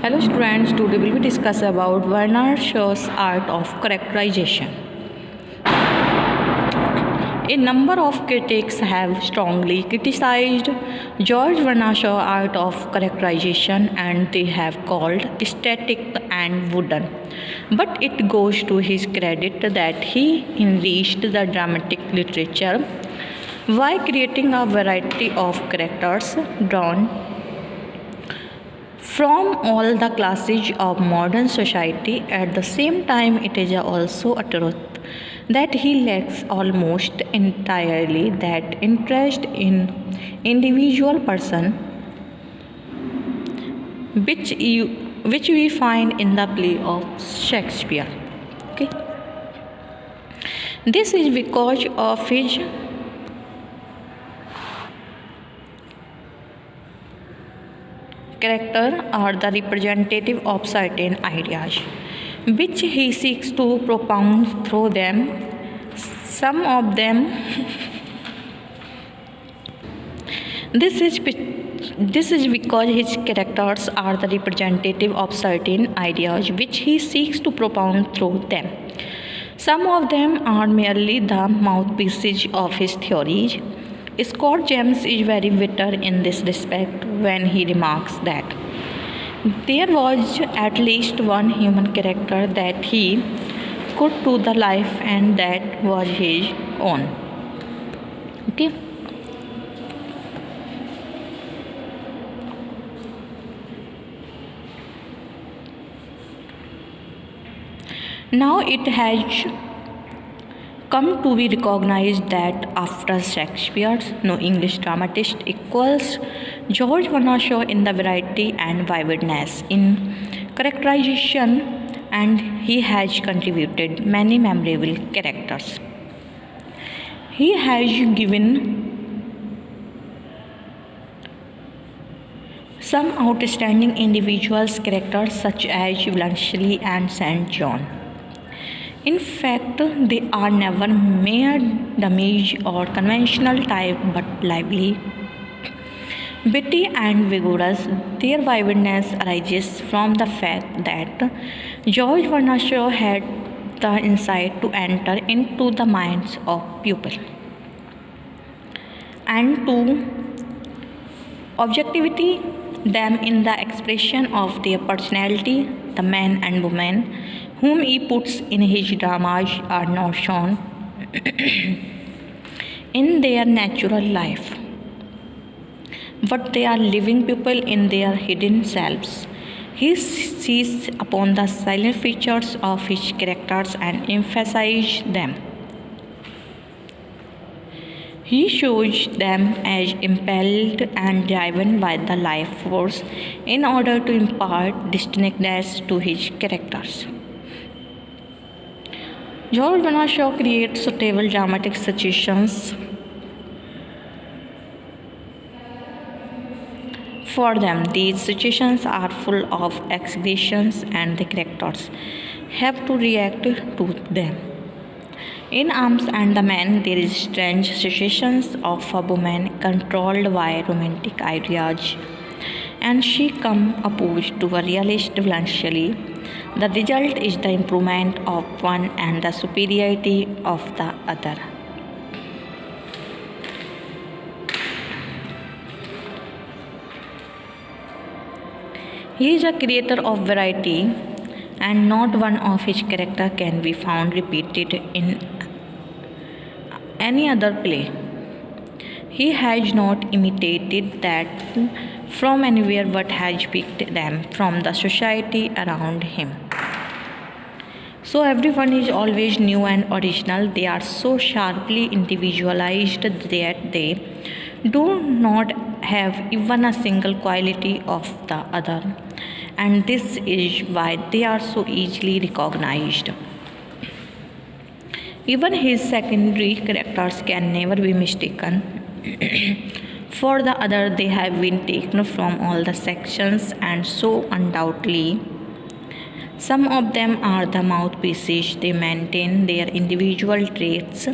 Hello students, today we will discuss about Werner Shaw's art of characterization. A number of critics have strongly criticized George Bernard Shaw's art of characterization and they have called static and wooden. But it goes to his credit that he enriched the dramatic literature by creating a variety of characters drawn from all the classes of modern society. At the same time, it is also a truth that he lacks almost entirely that interest in individual person which we find in the play of Shakespeare. Okay, this is because of his character are the representative of certain ideas which he seeks to propound through them. Some of them this is because his characters are the representative of certain ideas which he seeks to propound through them. Some of them are merely the mouthpieces of his theories. Scott James is very bitter in this respect when he remarks that there was at least one human character that he could to the life and that was his own. Okay. Now it has come to be recognized that after Shakespeare, no English dramatist equals George Bernard Shaw in the variety and vividness in characterization, and he has contributed many memorable characters. He has given some outstanding individuals characters such as Bluntschli and St. John. In fact, they are never mere dummies or conventional type but lively, witty and vigorous. Their vividness arises from the fact that George Bernard Shaw had the insight to enter into the minds of people and to objectivity them in the expression of their personality. The men and women whom he puts in his dramas are not shown in their natural life, but they are living people in their hidden selves. He seizes upon the silent features of his characters and emphasizes them. He shows them as impelled and driven by the life force in order to impart distinctness to his characters. George Bernard Shaw creates suitable dramatic situations for them. These situations are full of exaggerations and the characters have to react to them. In Arms and the Men, there is strange situations of a woman controlled by romantic ideas, and she comes opposed to a realist Bluntschli. The result is the improvement of one and the superiority of the other. He is a creator of variety, and not one of his characters can be found repeated in any other play. He has not imitated that from anywhere but has picked them from the society around him. So everyone is always new and original. They are so sharply individualized that they do not have even a single quality of the other, and this is why they are so easily recognized. Even his secondary characters can never be mistaken for the other. They have been taken from all the sections, and so undoubtedly some of them are the mouthpieces. They maintain their individual traits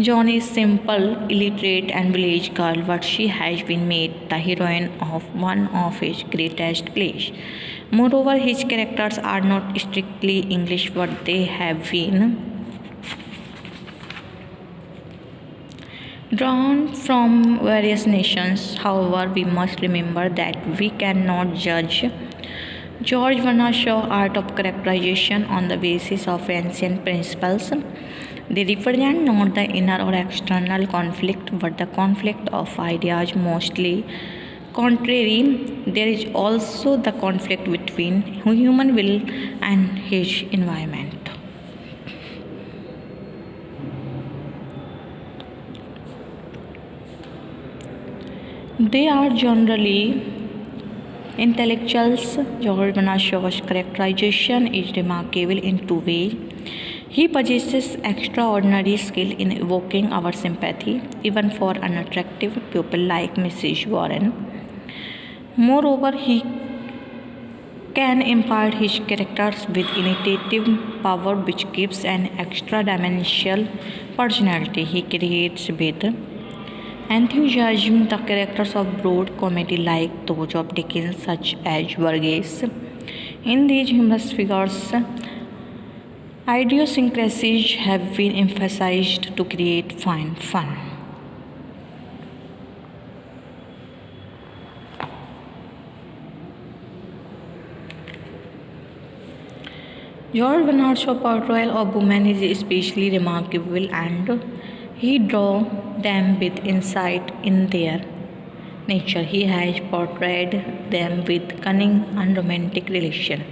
John is simple, illiterate, and village girl, but she has been made the heroine of one of his greatest plays. Moreover, his characters are not strictly English, but they have been drawn from various nations. However, we must remember that we cannot judge George Bernard Shaw's art of characterization on the basis of ancient principles. They represent not the inner or external conflict, but the conflict of ideas. Mostly contrary, there is also the conflict between human will and his environment. They are generally intellectuals. George Bernard Shaw's characterization is remarkable in two ways. He possesses extraordinary skill in evoking our sympathy, even for unattractive people like Mrs. Warren. Moreover, he can impart his characters with initiative power, which gives an extra dimensional personality. He creates with enthusiasm the characters of broad comedy like those of Dickens, such as Burgess. In these humorous figures, idiosyncrasies have been emphasized to create fine fun. George Bernard Shaw's portrayal of women is especially remarkable, and he draws them with insight in their nature. He has portrayed them with cunning and romantic relation.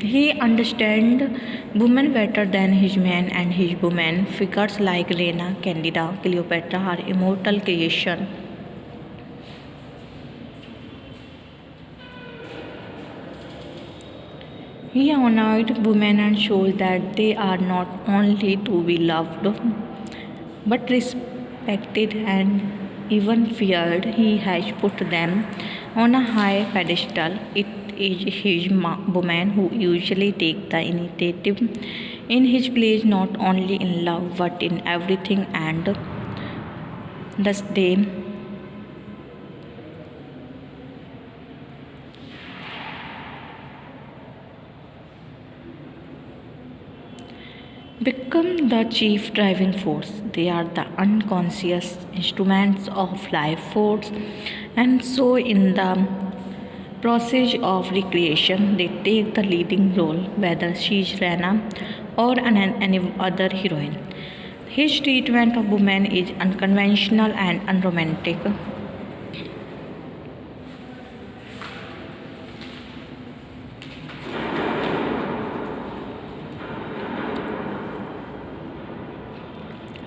He understands women better than his men, and his women figures like Rena, Candida, Cleopatra are immortal creation. He honored women and shows that they are not only to be loved but respected and even feared. He has put them on a high pedestal. It is his women who usually take the initiative in his plays, not only in love but in everything, and thus they become the chief driving force. They are the unconscious instruments of life force, and so in the process of recreation, they take the leading role, whether she is Rana or any other heroine. His treatment of women is unconventional and unromantic.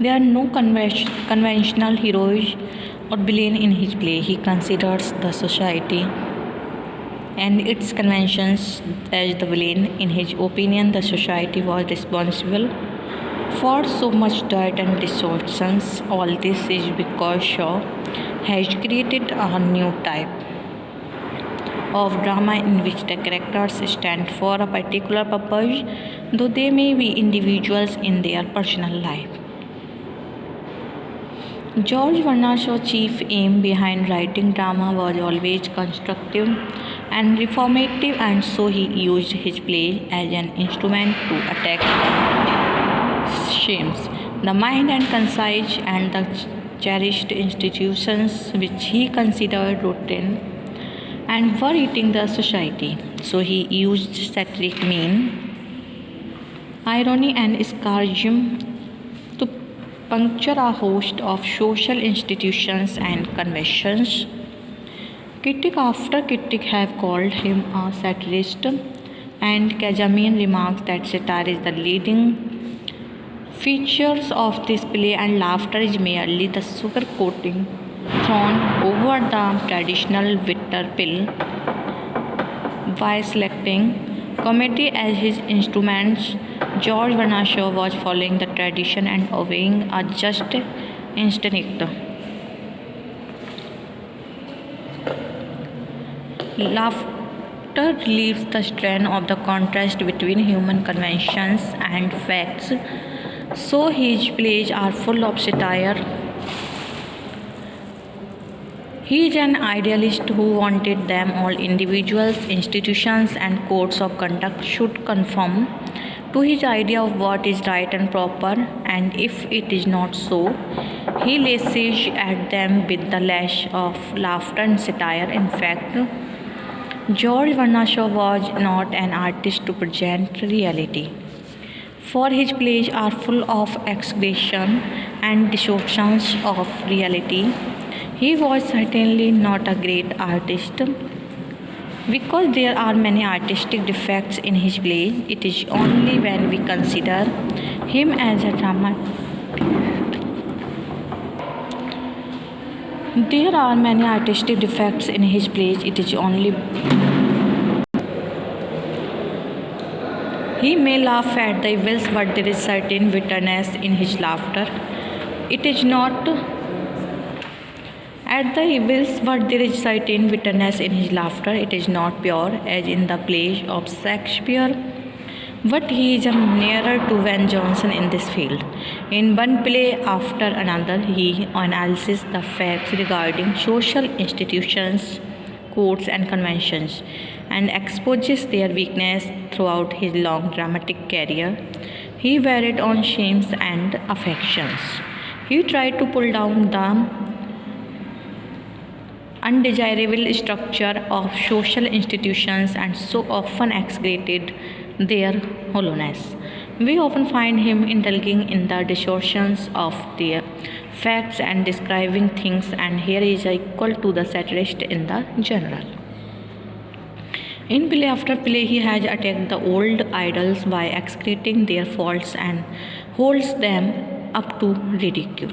There are no conventional heroes or villain in his play. He considers the society and its conventions as the villain. In his opinion, the society was responsible for so much dirt and distortions. All this is because Shaw has created a new type of drama in which the characters stand for a particular purpose, though they may be individuals in their personal life. George Bernard Shaw's chief aim behind writing drama was always constructive and reformative, and so he used his play as an instrument to attack shames, the mind and conscience, and the cherished institutions which he considered rotten and were eating the society. So he used satiric mean, irony, and sarcasm to puncture a host of social institutions and conventions. Critic after critic have called him a satirist, and Kajamian remarks that satire is the leading features of this play, and laughter is merely the sugar coating thrown over the traditional bitter pill. By selecting comedy as his instruments, George Bernard Shaw was following the tradition and obeying a just instinct. Laughter relieves the strain of the contrast between human conventions and facts. So his plays are full of satire. He is an idealist who wanted them all individuals, institutions, and codes of conduct should conform to his idea of what is right and proper, and if it is not so, he lashes at them with the lash of laughter and satire. In fact, George Bernard Shaw was not an artist to present reality, for his plays are full of exaggeration and distortions of reality. He was certainly not a great artist. Because there are many artistic defects in his play, it is only when we consider him as a drama. There are many artistic defects in his plays. It is only he may laugh at the evils, but there is certain bitterness in his laughter. It is not at the evils, but there is certain bitterness in his laughter. It is not pure, as in the plays of Shakespeare, but he is nearer to Van Johnson in this field. In one play after another, he analyzes the facts regarding social institutions, codes, and conventions, and exposes their weakness throughout his long dramatic career. He varied on shames and affections. He tried to pull down the undesirable structure of social institutions and so often exaggerated their hollowness. We often find him indulging in the distortions of their facts and describing things, and here is equal to the satirist in the general. In play after play, he has attacked the old idols by exaggerating their faults and holds them up to ridicule.